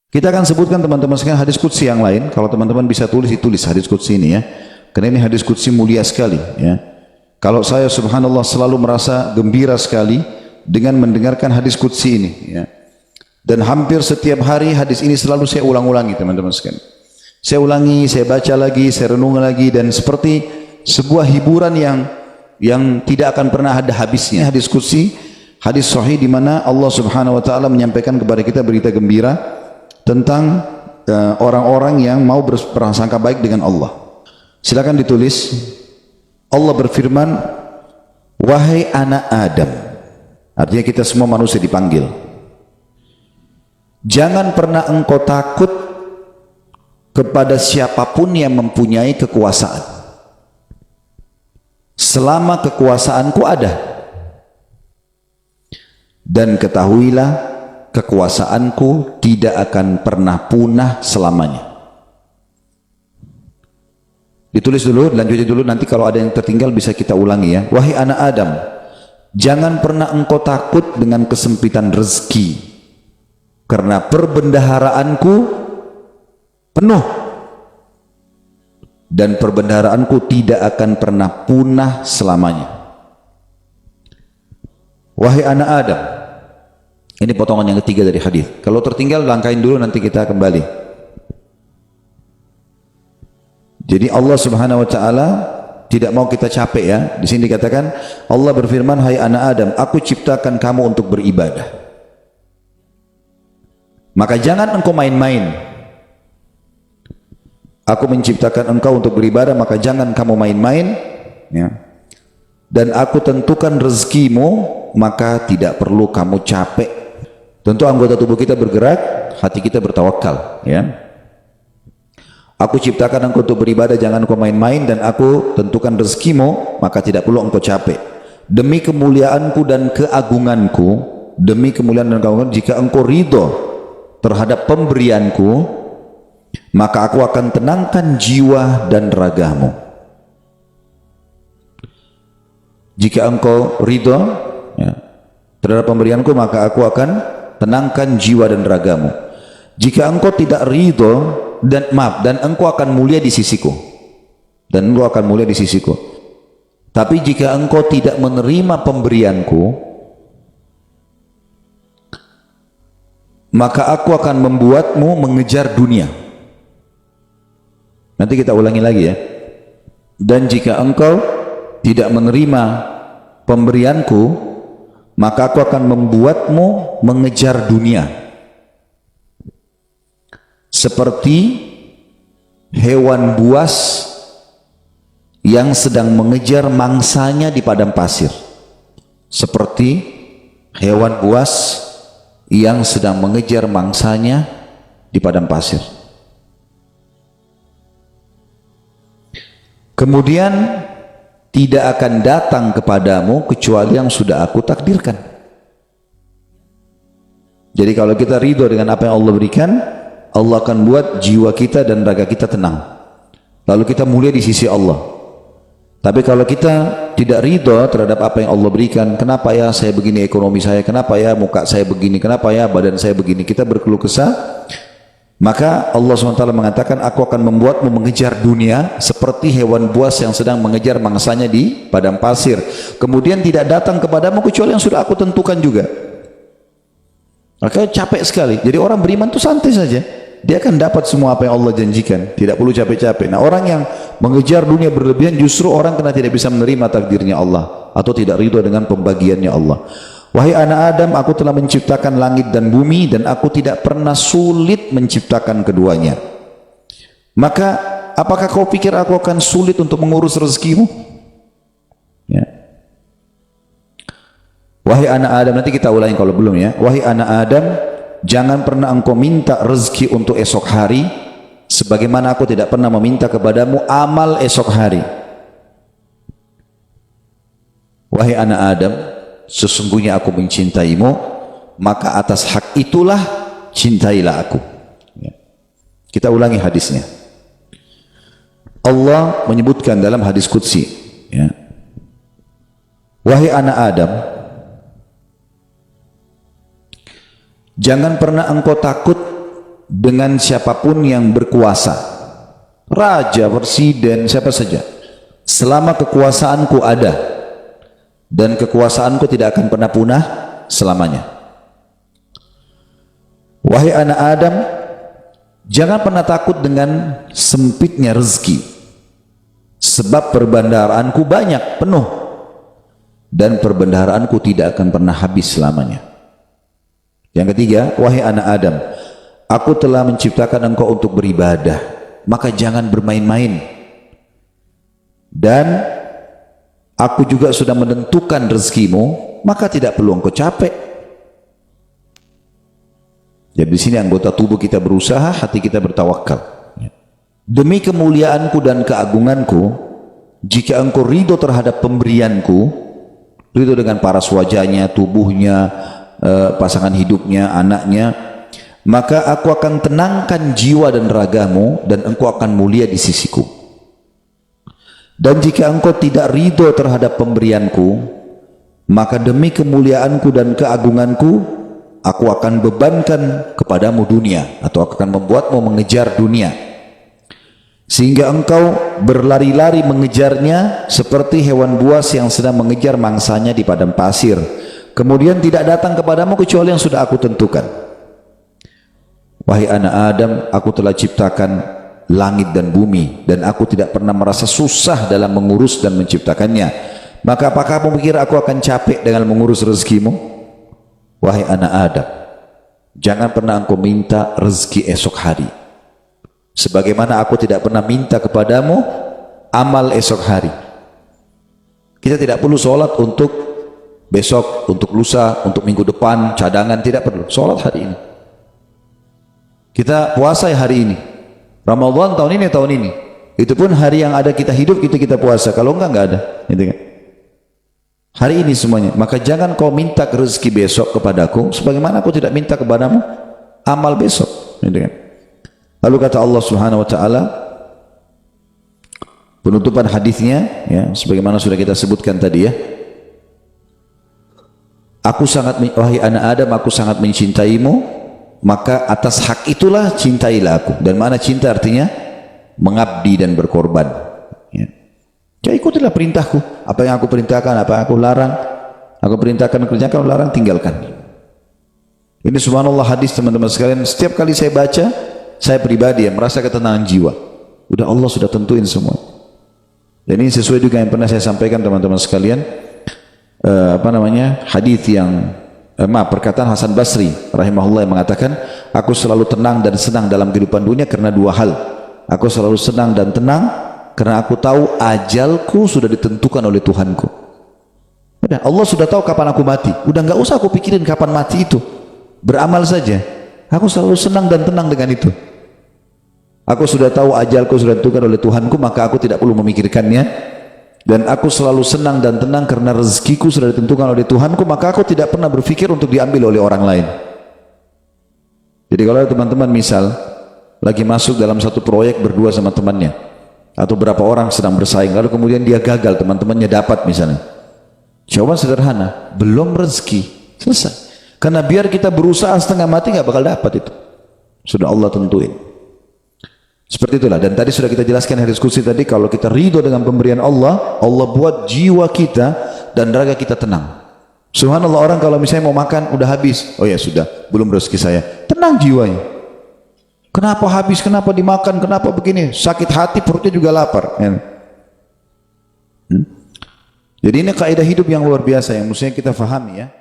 Kita akan sebutkan teman-teman sekalian hadis qudsi yang lain. Kalau teman-teman bisa tulis, ditulis hadis qudsi ini ya. Karena ini hadis qudsi mulia sekali ya. Kalau saya subhanallah selalu merasa gembira sekali dengan mendengarkan hadis qudsi ini ya. Dan hampir setiap hari hadis ini selalu saya ulang-ulangi teman-teman sekalian. Saya ulangi, saya baca lagi, saya renung lagi, dan seperti sebuah hiburan yang tidak akan pernah ada habisnya. Hadis qudsi, hadis sahih di mana Allah Subhanahu wa taala menyampaikan kepada kita berita gembira tentang orang-orang yang mau berprasangka baik dengan Allah. Silakan ditulis. Allah berfirman, wahai anak Adam. Artinya kita semua manusia dipanggil. Jangan pernah engkau takut kepada siapapun yang mempunyai kekuasaan, selama kekuasaanku ada. Dan ketahuilah, kekuasaanku tidak akan pernah punah selamanya. Ditulis dulu, lanjutin dulu, nanti kalau ada yang tertinggal bisa kita ulangi ya. Wahai anak Adam, jangan pernah engkau takut dengan kesempitan rezeki, karena perbendaharaanku penuh, dan perbendaharaanku tidak akan pernah punah selamanya. Wahai anak Adam, ini potongan yang ketiga dari hadis. Kalau tertinggal langkahin dulu, nanti kita kembali. Jadi Allah Subhanahu wa taala tidak mau kita capek ya. Di sini dikatakan Allah berfirman, hai anak Adam, aku ciptakan kamu untuk beribadah. Maka jangan engkau main-main. Aku menciptakan engkau untuk beribadah, maka jangan kamu main-main ya. Dan aku tentukan rezekimu, maka tidak perlu kamu capek. Tentu anggota tubuh kita bergerak, hati kita bertawakal ya. Aku ciptakan engkau untuk beribadah, jangan engkau main-main, dan aku tentukan rezekimu, maka tidak perlu engkau capek. Demi kemuliaanku dan keagunganku, demi kemuliaan dan keagungan, jika engkau ridho terhadap pemberianku, maka aku akan tenangkan jiwa dan ragamu. Jika engkau ridho ya, terhadap pemberianku, maka aku akan tenangkan jiwa dan ragamu. Jika engkau tidak ridho dan engkau akan mulia di sisiku, dan engkau akan mulia di sisiku. Tapi jika engkau tidak menerima pemberianku, maka aku akan membuatmu mengejar dunia. Nanti kita ulangi lagi ya. Dan jika engkau tidak menerima pemberianku, maka aku akan membuatmu mengejar dunia. Seperti hewan buas yang sedang mengejar mangsanya di padang pasir. Seperti hewan buas yang sedang mengejar mangsanya di padang pasir. Kemudian tidak akan datang kepadamu kecuali yang sudah aku takdirkan. Jadi kalau kita ridho dengan apa yang Allah berikan, Allah akan buat jiwa kita dan raga kita tenang. Lalu kita mulia di sisi Allah. Tapi kalau kita tidak ridho terhadap apa yang Allah berikan, kenapa ya saya begini ekonomi saya, kenapa ya muka saya begini, kenapa ya badan saya begini, kita berkeluh kesah, maka Allah SWT mengatakan, aku akan membuatmu mengejar dunia seperti hewan buas yang sedang mengejar mangsanya di padang pasir. Kemudian tidak datang kepadamu kecuali yang sudah aku tentukan juga. Maka capek sekali. Jadi orang beriman itu santai saja, dia akan dapat semua apa yang Allah janjikan, tidak perlu capek-capek. Nah, orang yang mengejar dunia berlebihan justru orang karena tidak bisa menerima takdirnya Allah atau tidak ridho dengan pembagiannya Allah. Wahai anak Adam, aku telah menciptakan langit dan bumi, dan aku tidak pernah sulit menciptakan keduanya. Maka apakah kau pikir aku akan sulit untuk mengurus rezekimu? Ya. Wahai anak Adam, nanti kita ulangi kalau belum ya. Wahai anak Adam, jangan pernah engkau minta rezeki untuk esok hari, sebagaimana aku tidak pernah meminta kepadamu amal esok hari. Wahai anak Adam, sesungguhnya aku mencintaimu, maka atas hak itulah cintailah aku. Ya. Kita ulangi hadisnya. Allah menyebutkan dalam hadis qudsi ya. Wahai anak Adam, jangan pernah engkau takut dengan siapapun yang berkuasa, raja, presiden, siapa saja, selama kekuasaanku ada, dan kekuasaanku tidak akan pernah punah selamanya. Wahai anak Adam, jangan pernah takut dengan sempitnya rezeki, sebab perbendaharaanku banyak, penuh, dan perbendaharaanku tidak akan pernah habis selamanya. Yang ketiga, wahai anak Adam, aku telah menciptakan engkau untuk beribadah, maka jangan bermain-main. Dan aku juga sudah menentukan rezekimu, maka tidak perlu engkau capek. Jadi di sini anggota tubuh kita berusaha, hati kita bertawakal. Demi kemuliaanku dan keagunganku, jika engkau ridho terhadap pemberianku, ridho dengan paras wajahnya, tubuhnya, pasangan hidupnya, anaknya, maka aku akan tenangkan jiwa dan ragamu, dan engkau akan mulia di sisiku. Dan jika engkau tidak ridho terhadap pemberianku, maka demi kemuliaanku dan keagunganku, aku akan bebankan kepadamu dunia, atau aku akan membuatmu mengejar dunia, sehingga engkau berlari-lari mengejarnya seperti hewan buas yang sedang mengejar mangsanya di padang pasir. Kemudian tidak datang kepadamu kecuali yang sudah aku tentukan. Wahai anak Adam, aku telah ciptakan langit dan bumi, dan aku tidak pernah merasa susah dalam mengurus dan menciptakannya. Maka apakah kamu pikir aku akan capek dengan mengurus rezekimu? Wahai anak Adam, jangan pernah engkau minta rezeki esok hari, sebagaimana aku tidak pernah minta kepadamu amal esok hari. Kita tidak perlu sholat untuk besok, untuk lusa, untuk minggu depan, cadangan, tidak perlu. Sholat hari ini, kita puasa hari ini, Ramadan tahun ini, itu pun hari yang ada kita hidup kita puasa. Kalau enggak ada, gitu kan? Hari ini semuanya. Maka jangan kau minta rezeki besok kepadaku, sebagaimana aku tidak minta kepadamu amal besok, gitu kan? Lalu kata Allah Subhanahu Wa Taala, penutupan hadisnya, ya, sebagaimana sudah kita sebutkan tadi, ya. Wahai anak Adam, aku sangat mencintaimu, maka atas hak itulah cintailah aku. Dan mana cinta artinya? Mengabdi dan berkorban, ya. Ya, ikutilah perintahku, apa yang aku perintahkan, apa yang aku larang. Aku perintahkan kerjakan, larang tinggalkan. Ini subhanallah hadis teman-teman sekalian. Setiap kali saya baca, saya pribadi yang merasa ketenangan jiwa. Udah Allah sudah tentuin semua. Dan ini sesuai juga yang pernah saya sampaikan teman-teman sekalian. Hadis yang perkataan Hasan Basri rahimahullah yang mengatakan, aku selalu tenang dan senang dalam kehidupan dunia karena dua hal. Aku selalu senang dan tenang karena aku tahu ajalku sudah ditentukan oleh Tuhanku. Udah, Allah sudah tahu kapan aku mati. Udah nggak usah aku pikirin kapan mati itu. Beramal saja. Aku selalu senang dan tenang dengan itu. Aku sudah tahu ajalku sudah ditentukan oleh Tuhanku, maka aku tidak perlu memikirkannya. Dan aku selalu senang dan tenang karena rezekiku sudah ditentukan oleh Tuhanku, maka aku tidak pernah berpikir untuk diambil oleh orang lain. Jadi kalau teman-teman misal lagi masuk dalam satu proyek berdua sama temannya, atau berapa orang sedang bersaing, lalu kemudian dia gagal, teman-temannya dapat misalnya. Jawaban sederhana, belum rezeki, selesai. Karena biar kita berusaha setengah mati nggak bakal dapat itu. Sudah Allah tentuin. Seperti itulah. Dan tadi sudah kita jelaskan di diskusi tadi, kalau kita ridho dengan pemberian Allah, Allah buat jiwa kita dan raga kita tenang. Subhanallah, orang kalau misalnya mau makan udah habis, oh ya sudah, belum rezeki saya, tenang jiwanya. Kenapa habis, kenapa dimakan, kenapa begini, sakit hati, perutnya juga lapar, ya. Jadi ini kaidah hidup yang luar biasa yang mestinya kita fahami, ya.